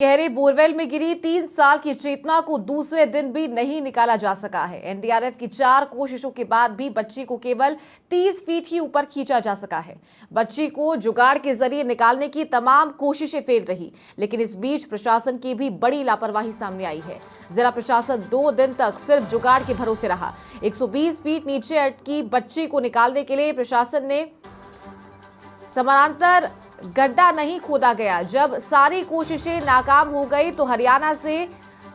गहरे बोरवेल में गिरी 3 साल की चेतना को दूसरे दिन भी नहीं निकाला जा सका है। एनडीआरएफ की 4 कोशिशों के बाद भी बच्ची को केवल 30 फीट ही ऊपर खींचा जा सका है। बच्ची को जुगाड़ के जरिए निकालने की तमाम कोशिशें फेल रही, लेकिन इस बीच प्रशासन की भी बड़ी लापरवाही सामने आई है। जिला प्रशासन 2 दिन तक सिर्फ जुगाड़ के भरोसे रहा। 120 फीट नीचे अटकी बच्ची को निकालने के लिए प्रशासन ने समानांतर गड्ढा नहीं खोदा गया। जब सारी कोशिशें नाकाम हो गई तो हरियाणा से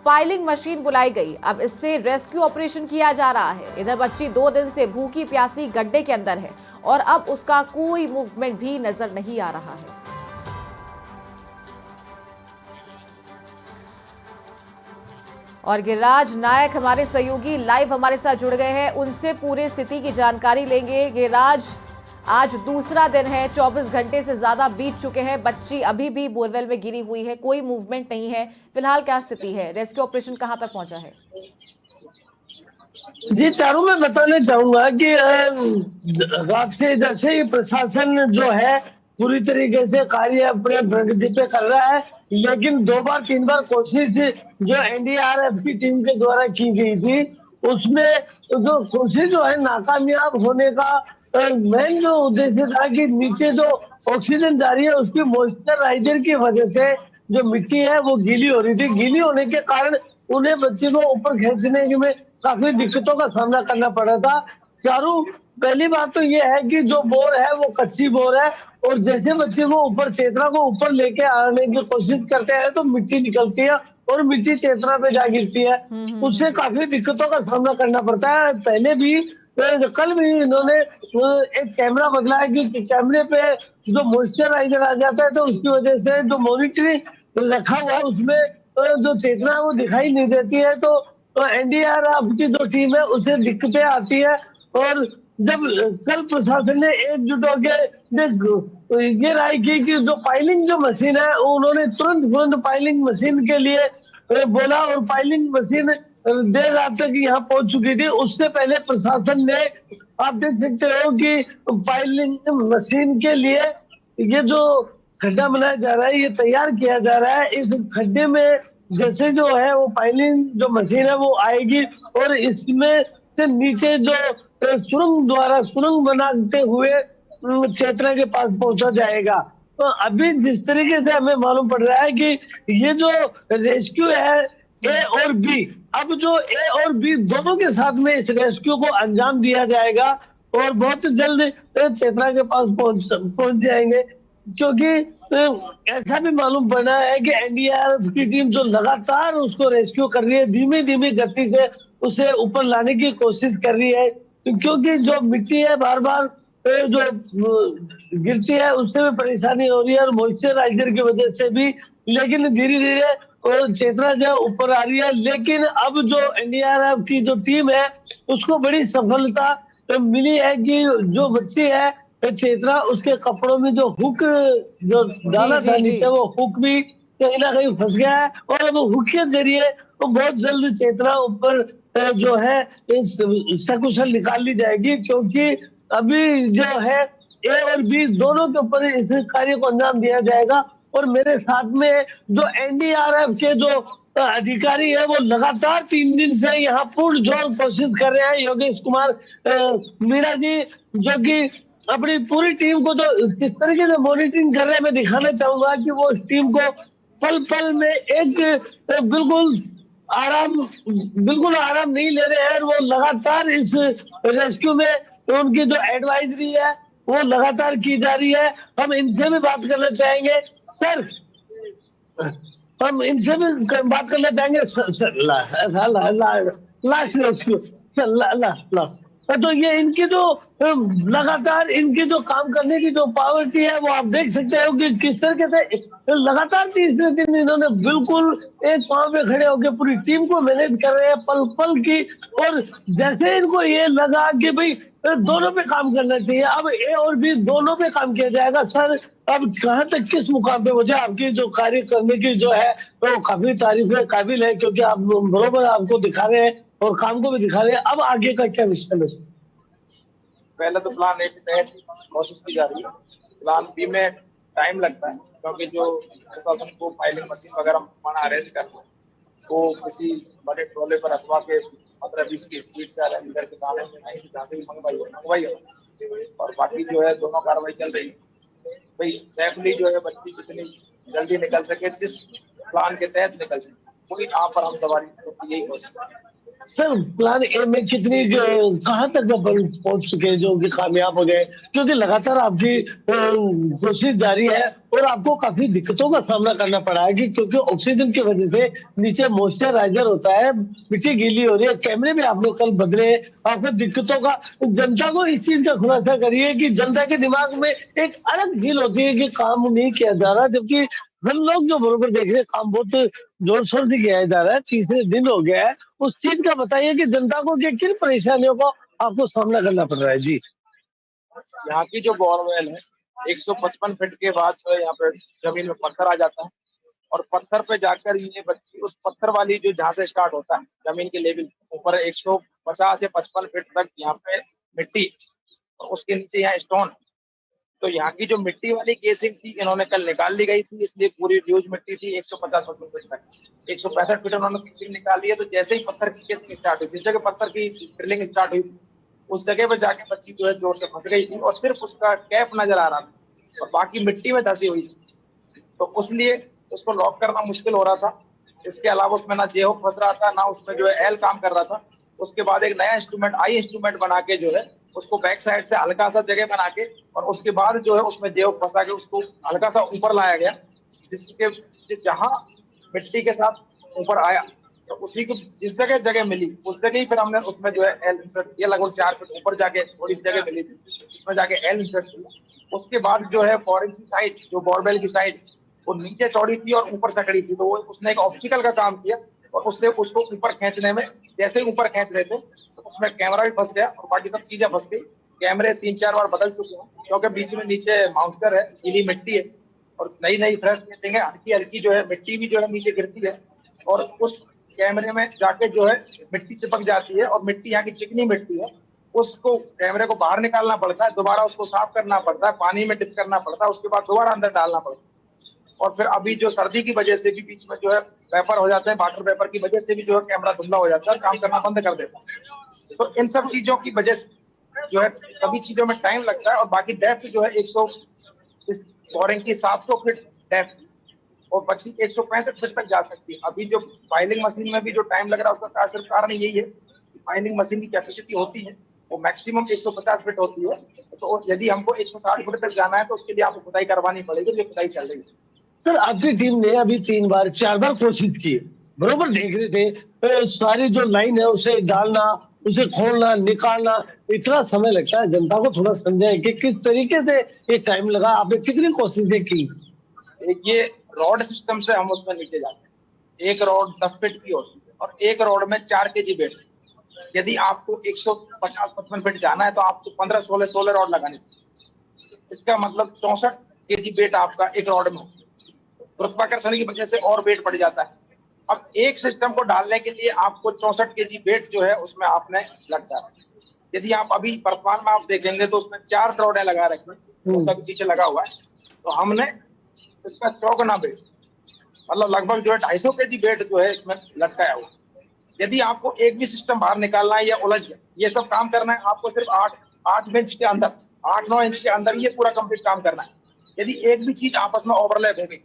पाइलिंग मशीन बुलाई गई। अब इससे रेस्क्यू ऑपरेशन किया जा रहा है। इधर बच्ची 2 दिन से भूखी प्यासी गड्ढे के अंदर है और अब उसका कोई मूवमेंट भी नजर नहीं आ रहा है। और गिरिराज नायक हमारे सहयोगी लाइव हमारे साथ जुड़ गए हैं, उनसे पूरी स्थिति की जानकारी लेंगे। गिरिराज, आज दूसरा दिन है, 24 घंटे से ज्यादा बीत चुके हैं, बच्ची अभी भी बोरवेल में गिरी हुई है, कोई मूवमेंट नहीं है। फिलहाल क्या स्थिति है? रेस्क्यू ऑपरेशन कहां तक पहुंचा है? जी चारू, मैं बताना चाहूंगा कि रात से जैसे ही प्रशासन जो है पूरी तरीके से कार्य अपने प्रगति पे कर रहा है, लेकिन 2 बार 3 बार कोशिश जो एनडीआरएफ की टीम के द्वारा की गई थी, उसमें जो कोशिश जो है नाकामयाब होने का मेन जो उद्देश्य था कि नीचे जो ऑक्सीजन जा रही है उसकी मॉइस्चराइजर की वजह से जो मिट्टी है वो गीली हो रही थी। गीली होने के कारण उन्हें बच्चे को ऊपर खींचने में काफी दिक्कतों का सामना करना पड़ा था। चारू, पहली बात तो ये है कि जो बोर है वो कच्ची बोर है और जैसे बच्चे को ऊपर चेतना को ऊपर लेके आने की कोशिश करते हैं तो मिट्टी निकलती है और मिट्टी चेतना पे जा गिरती है। उससे काफी दिक्कतों का सामना करना पड़ता है। पहले भी कल भी इन्होंने एक कैमरा बदला है कि कैमरे पे जो मॉइस्चराइजर आ जाता है तो उसकी वजह से जो मॉनिटरिंग रखा हुआ है उसमें जो चेतना वो दिखाई नहीं देती है। तो एनडीआरएफ की जो टीम है उसे दिक्कतें आती है। और जब कल प्रशासन ने एकजुट होकर ये राय की कि जो पाइलिंग जो मशीन है उन्होंने तुरंत पाइलिंग मशीन के लिए बोला और पाइलिंग मशीन देर रात तक यहाँ पहुंच चुकी थी। उससे पहले प्रशासन ने, आप देख सकते हो कि पाइलिंग मशीन के लिए ये जो खड्डा बनाया जा रहा है, ये तैयार किया जा रहा है। इस खड्डे में जैसे जो है वो पाइलिंग जो मशीन है वो आएगी और इसमें से नीचे जो सुरंग बनाते हुए क्षेत्र के पास पहुंचा जाएगा। तो अभी जिस तरीके से हमें मालूम पड़ रहा है कि ये जो रेस्क्यू है ए और बी, अब जो ए और बी दोनों के साथ में इस रेस्क्यू को अंजाम दिया जाएगा और बहुत जल्द चेतना के पास पहुंच जाएंगे। क्योंकि ऐसा भी मालूम पड़ा है कि एनडीआरएफ की टीम जो लगातार उसको रेस्क्यू कर रही है, धीमी धीमी गति से उसे ऊपर लाने की कोशिश कर रही है। क्योंकि जो मिट्टी है बार बार जो गिरती है उससे भी परेशानी हो रही है और मॉइस्चराइजर की वजह से भी, लेकिन धीरे धीरे और चेतना जो ऊपर आ रही है। लेकिन अब जो एनडीआरएफ की जो टीम है उसको बड़ी सफलता मिली है कि जो बच्ची है चेतना, उसके कपड़ों में जो हुक जो डाला था नीचे, वो हुक भी कहीं ना कहीं फंस गया है और अब हुक के जरिए तो बहुत जल्द चेतना ऊपर जो है इस सकुशल निकाल ली जाएगी। क्योंकि अभी जो है ए और बी दोनों के ऊपर इस कार्य को अंजाम दिया जाएगा। और मेरे साथ में जो एनडीआरएफ के जो अधिकारी है वो लगातार 3 दिन से यहाँ पूर्ण जोर कोशिश कर रहे हैं। योगेश कुमार मीणा जी जो कि अपनी पूरी टीम को जो किस तरीके से मॉनिटरिंग कर रहे हैं, मैं दिखाना चाहूंगा कि वो उस टीम को पल पल में एक बिल्कुल आराम नहीं ले रहे हैं। वो लगातार इस रेस्क्यू में उनकी जो एडवाइजरी है वो लगातार की जा रही है। हम इनसे भी बात करना चाहेंगे। सर, हम इनसे भी बात करना चाहेंगे। लास्ट रेस्क्यू तो ये इनकी जो लगातार इनकी जो काम करने की जो पावर्टी है वो आप देख सकते हो कि किस तरीके से लगातार तीसरे दिन इन्होंने बिल्कुल एक पांव पे खड़े होकर पूरी टीम को मैनेज कर रहे हैं पल पल की। और जैसे इनको ये लगा कि भाई दोनों पे काम करना चाहिए, अब ए और बी दोनों पे काम किया जाएगा। सर, अब कहाँ तक किस मुकाम पे मुझे आपकी जो कार्य करने की जो है तो काफी तारीफ है, काबिल है, क्योंकि आप बरोबर आपको दिखा रहे हैं और काम को भी दिखा रहे हैं। अब आगे का क्या विषय है? पहले तो प्लान ए के तहत कोशिश की जा रही है। प्लान बी में टाइम लगता है, क्योंकि जो प्रशासन को फाइलिंग मशीन वगैरह मंगवाना अरेंज करना है, वो किसी बड़े ट्रोले पर अथवा के 15-20 की स्पीड से अलग इधर के गाने में नहीं, जहाँ से भी मंगवाई है। और बाकी जो है दोनों कार्रवाई चल रही है भाई, सेफली जो है बच्ची जितनी जल्दी निकल सके, जिस प्लान के तहत निकल सके, वही यहाँ पर हम सवारी यही कोशिश है। सर प्लान ए में कितनी कहाँ तक अपन पहुंच चुके हैं जो कि कामयाब हो गए, क्योंकि लगातार आपकी कोशिश जारी है और आपको काफी दिक्कतों का सामना करना पड़ा है कि क्योंकि ऑक्सीजन की वजह से नीचे मॉइस्चराइजर होता है, मिट्टी गीली हो रही है, कैमरे में आपने कल बदले, आपको दिक्कतों का जनता को इस चीज का खुलासा करिए कि जनता के दिमाग में एक अलग फील होती है कि काम नहीं किया जा रहा, जबकि हम लोग जो बरोबर देख रहे हैं काम बहुत जोर शोर से किया जा रहा है, तीसरे दिन हो गया है। उस चीज का बताइए कि जनता को कि किन परेशानियों को आपको सामना करना पड़ रहा है जी। यहाँ की जो बोरवेल है, 155 फीट के बाद जो है यहाँ पे जमीन में पत्थर आ जाता है, और पत्थर पे जाकर ये बच्ची उस पत्थर वाली जो जहाँ से स्टार्ट होता है जमीन के लेवल ऊपर 150 से 55 फीट तक यहाँ पे मिट्टी, और उसके नीचे यहाँ स्टोन। तो यहाँ की जो मिट्टी वाली केसिंग थी इन्होंने कल निकाल ली गई थी, इसलिए पूरी ड्यूज मिट्टी थी 150 फीट तक, 165 फीट उन्होंने केसिंग निकाल ली है। तो जैसे ही पत्थर की केसिंग स्टार्ट हुई, जिस जगह पत्थर की ड्रिलिंग स्टार्ट हुई, उस जगह पे जाके बच्ची जो है जोर से फंस गई थी, और सिर्फ उसका कैप नजर आ रहा था और बाकी मिट्टी में धंसी हुई थी। तो उसलिए उसको लॉक करना मुश्किल हो रहा था। इसके अलावा उसमें ना जेहो फंस रहा था, ना उसमें जो है एल काम कर रहा था। उसके बाद एक नया इंस्ट्रूमेंट आई इंस्ट्रूमेंट बना के जो है उसको बैक साइड से हल्का सा जगह बना के, और उसके बाद जो है उसमें जेहो फंसा के उसको हल्का सा ऊपर लाया गया, जिसके जहां मिट्टी के साथ ऊपर आया, तो उसी को जिस जगह जगह मिली उस जगह ही फिर हमने उसमें जो है एल इंसर्ट किया। लगभग 4 फीट ऊपर जाके थोड़ी जगह मिली थी, उसमें जाके एल इंसर्ट किया। उसके बाद जो है बोरिंग की साइड, जो बोरवेल की साइड, वो नीचे चौड़ी थी और ऊपर सकड़ी थी, तो वो उसने एक ऑप्टिकल का काम किया, और उससे उसको ऊपर खींचने में, जैसे ही ऊपर खींच रहे थे तो उसमें कैमरा भी फंस गया और बाकी सब चीजें फंस गई। कैमरे 3-4 बार बदल चुके हैं, क्योंकि बीच में नीचे माउंटर है, गीली मिट्टी है, और नई नई फ्रेश केसिंग है, हल्की हल्की जो है मिट्टी भी जो है नीचे गिरती है, और उस कैमरे में जाके जो है मिट्टी चिपक जाती है, और मिट्टी यहाँ की चिकनी मिट्टी है, उसको कैमरे को बाहर निकालना पड़ता है, दोबारा उसको साफ करना पड़ता है, पानी में डिप करना पड़ता है, उसके बाद दोबारा अंदर डालना पड़ता है। और फिर अभी जो सर्दी की वजह से भी बीच में जो है वेपर हो जाते हैं, वाटर वेपर की वजह से भी जो है कैमरा धुंधला हो जाता है, काम करना बंद कर देता है। तो इन सब चीजों की वजह से जो है सभी चीजों में टाइम लगता है। और बाकी डेप्थ जो है 100, इस बोरिंग की 700 फीट डेप्थ, और बच्ची 165 फीट तक जा सकती है। अभी जो फाइलिंग मशीन में भी जो टाइम लग रहा है उसका सिर्फ कारण यही है कि फाइलिंग मशीन की कैपेसिटी होती है वो मैक्सिमम 150 फीट होती है, तो यदि हमको 160 फीट तक जाना है तो उसके लिए आपको खुदाई करवानी पड़ेगी, जो खुदाई चल रही है। सर आपकी टीम ने अभी 3 बार 4 बार कोशिश की, बरोबर देख रहे थे सारी जो लाइन है उसे डालना, उसे खोलना निकालना, इतना समय लगता है। जनता को थोड़ा समझाए कि किस तरीके से ये टाइम लगा, आपने कितनी कोशिशें की। ये रॉड सिस्टम से हम उसमें नीचे जाते हैं। एक रॉड 10 फीट की होती है और एक रॉड में 4 kg वेट। यदि आपको 150-55 फीट जाना है तो आपको 15-16 रॉड लगानी पड़ेगी। इसका मतलब 64 kg वेट आपका एक रॉड में। गुरुत्वाकर्षण की वजह से और वेट बढ़ जाता है। अब एक सिस्टम को डालने के लिए आपको 64 kg वेट जो है उसमें आपने लगता है। यदि आप अभी वर्तमान में आप देखेंगे तो उसमें 4 रॉडें लगा रखी हैं, उसका पीछे लगा हुआ है। तो हमने इसका चौगुना वेट, मतलब लगभग जो है 250 kg वेट जो है इसमें लटकाया हुआ। यदि आपको एक भी सिस्टम बाहर निकालना है या उलझ ये सब काम करना है, आपको सिर्फ 8 इंच के अंदर, 8-9 इंच के अंदर ये पूरा कंप्लीट काम करना है। यदि एक भी चीज आपस में ओवरलैप होगी,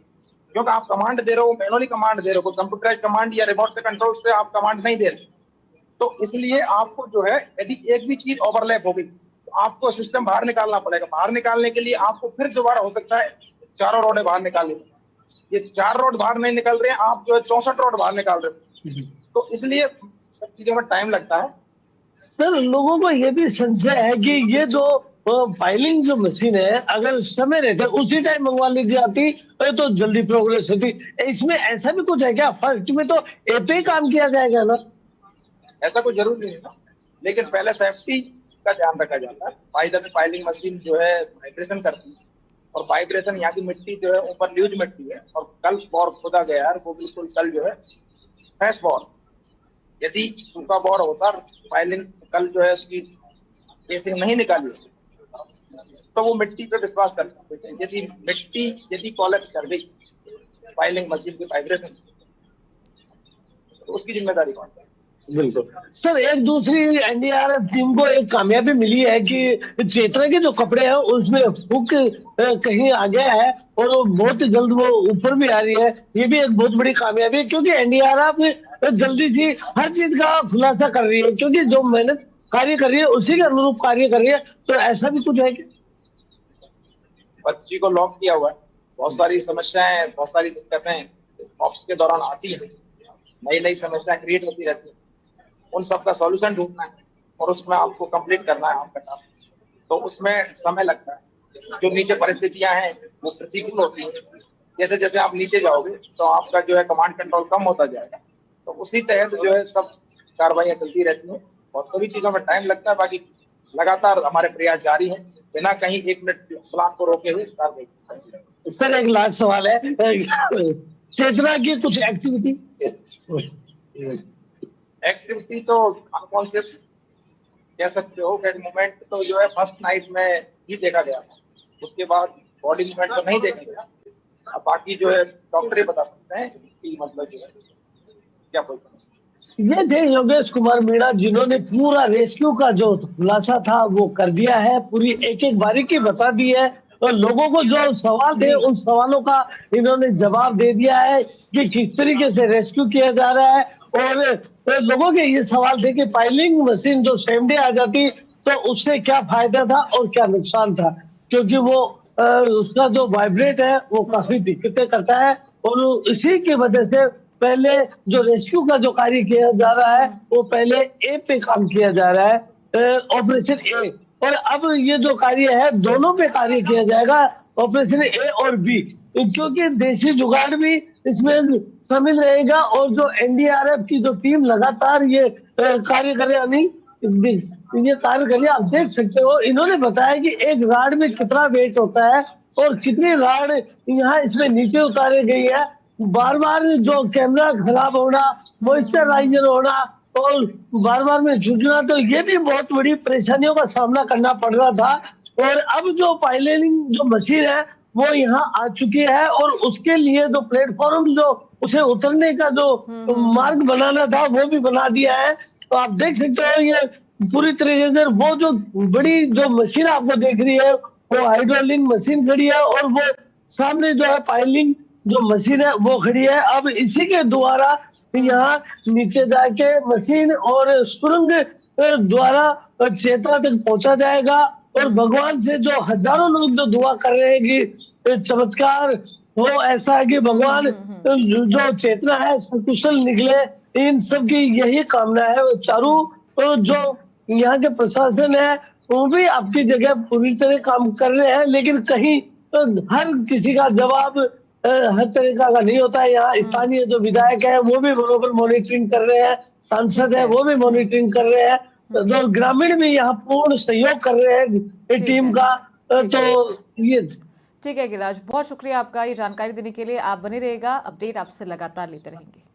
क्योंकि आप कमांड दे रहे हो, मैनुअली कमांड दे रहे हो, कंप्यूटराइज कमांड या रिमोट से कंट्रोल से आप कमांड नहीं दे रहे, तो इसलिए आपको जो है यदि एक भी चीज ओवरलैप होगी तो आपको सिस्टम बाहर निकालना पड़ेगा। बाहर निकालने के लिए आपको फिर दोबारा हो सकता है 4 रोडें बाहर निकालनी। ये 4 रोड बाहर नहीं निकल रहे हैं, आप जो है 64 रोड बाहर निकाल रहे हो, तो इसलिए सब चीजों में टाइम लगता है। सर लोगों को ये भी संशय है कि ये जो फाइलिंग जो मशीन है, अगर समय रहते उसी टाइम मंगवा लीजिए आती तो जल्दी प्रोग्रेस होती। इसमें ऐसा भी कुछ है क्या? फर्स्ट में तो एपे ही काम किया जाएगा ना? ऐसा कोई जरूरी नहीं है ना, लेकिन पहले सेफ्टी का ध्यान रखा जाता है। फाइलिंग मशीन जो है वाइब्रेशन करती है, और वाइब्रेशन यहाँ की मिट्टी जो है ऊपर ल्यूज मिट्टी है, और कल बोर खोदा गया है वो बिल्कुल कल जो है फ्रेश बोर। यदि सूखा बोर होता फाइलिंग कल जो है उसकी केसिंग नहीं निकाली तो वो मिट्टी पे विश्वास कर सकते हैं। यदि मिट्टी यदि कॉलेप्स कर गई फाइलिंग मशीन के वाइब्रेशन से, तो उसकी जिम्मेदारी कौन है? बिल्कुल सर, एक दूसरी एनडीआरएफ टीम को एक कामयाबी मिली है कि चेतना के जो कपड़े हैं उसमें हुक कहीं आ गया है और वो बहुत जल्द वो ऊपर भी आ रही है। ये भी एक बहुत बड़ी कामयाबी है क्योंकि एनडीआरएफ जल्दी से हर चीज का खुलासा कर रही है, क्योंकि जो मेहनत कार्य कर रही है उसी के अनुरूप कार्य कर रही है। तो ऐसा भी कुछ है कि बच्ची को लॉक किया हुआ है, बहुत सारी समस्याएं, बहुत सारी दिक्कतें ऑप्स के दौरान आती है, नई नई समस्याएं क्रिएट होती रहती है, उन सब का सॉल्यूशन ढूंढना है और उसमें आपको कंप्लीट करना है आपका टास्क। तो उसमें समय लगता है। जो नीचे परिस्थितियां हैं वो प्रतिकूल होती हैं, जैसे जैसे आप नीचे जाओगे तो आपका जो है कमांड कंट्रोल कम होता जाएगा। तो उसी तहत जो है सब कार्रवाइयां चलती रहती हैं और सभी चीजों में टाइम लगता है। बाकी लगातार हमारे प्रयास जारी है, बिना कहीं एक मिनट प्लान को रोके हुए कार्रवाई। सर एक लास्ट सवाल है, चेतना की कुछ एक्टिविटी तो अनकॉन्शियस कह सकते हो कि मोमेंट तो जो है फर्स्ट नाइट में ही देखा गया था, उसके बाद बॉडी मूवमेंट तो नहीं देखा गया। अब बाकी जो है डॉक्टर ही बता सकते हैं कि मतलब जो है क्या कोई ये थे योगेश कुमार मीणा, जिन्होंने पूरा रेस्क्यू का जो खुलासा था वो कर दिया है, पूरी एक एक बारीकी बता दी है और लोगों को जो सवाल थे उन सवालों का इन्होंने जवाब दे दिया है कि किस तरीके से रेस्क्यू किया जा रहा है। और लोगों के ये सवाल थे कि पाइलिंग मशीन जो सेम डे आ जाती तो उससे क्या फायदा था और क्या नुकसान था, क्योंकि वो उसका जो वाइब्रेट है वो काफी दिक्कतें करता है और इसी की वजह से पहले जो रेस्क्यू का जो कार्य किया जा रहा है वो पहले ए पे काम किया जा रहा है, ऑपरेशन ए, और अब ये जो कार्य है दोनों पे कार्य किया जाएगा, ऑपरेशन ए और बी, क्योंकि देसी जुगाड़ भी इसमें शामिल रहेगा और जो एनडीआरएफ की जो टीम लगातार ये कार्य करे, यानी ये कार्य करिए। आप देख सकते हो इन्होंने बताया कि एक राड में कितना वेट होता है और कितनी राड यहाँ इसमें नीचे उतारी गई है। बार बार जो कैमरा खराब होना, मॉइस्चराइजर होना और बार बार में छूटना, तो ये भी बहुत बड़ी परेशानियों का सामना करना पड़ रहा था। और अब जो पायलटिंग जो मशीन है वो यहाँ आ चुकी है और उसके लिए जो प्लेटफॉर्म जो उसे उतरने का जो मार्ग बनाना था वो भी बना दिया है। तो आप देख सकते हो ये पूरी तरीके से वो जो बड़ी जो मशीन आपको देख रही है वो हाइड्रोलिक मशीन खड़ी है और वो सामने जो है पाइलिंग जो मशीन है वो खड़ी है। अब इसी के द्वारा यहाँ नीचे जाके मशीन और सुरंग द्वारा चेतना तक पहुंचा जाएगा और भगवान से जो हजारों लोग जो दुआ कर रहे हैं कि चमत्कार हो, ऐसा है कि भगवान जो चेतना है सकुशल निकले, इन सब की यही कामना है। वो चारों जो यहाँ के प्रशासन है वो भी आपकी जगह पूरी तरह काम कर रहे हैं, लेकिन कहीं तो हर किसी का जवाब हर तरीका का नहीं होता है। यहाँ स्थानीय जो विधायक है वो भी बरोबर मॉनिटरिंग कर रहे हैं, सांसद है वो भी मॉनिटरिंग कर रहे हैं, जो ग्रामीण भी यहाँ पूर्ण सहयोग कर रहे हैं टीम का। तो ये ठीक है गिरिराज, बहुत शुक्रिया आपका ये जानकारी देने के लिए। आप बने रहिएगा, अपडेट आपसे लगातार लेते रहेंगे।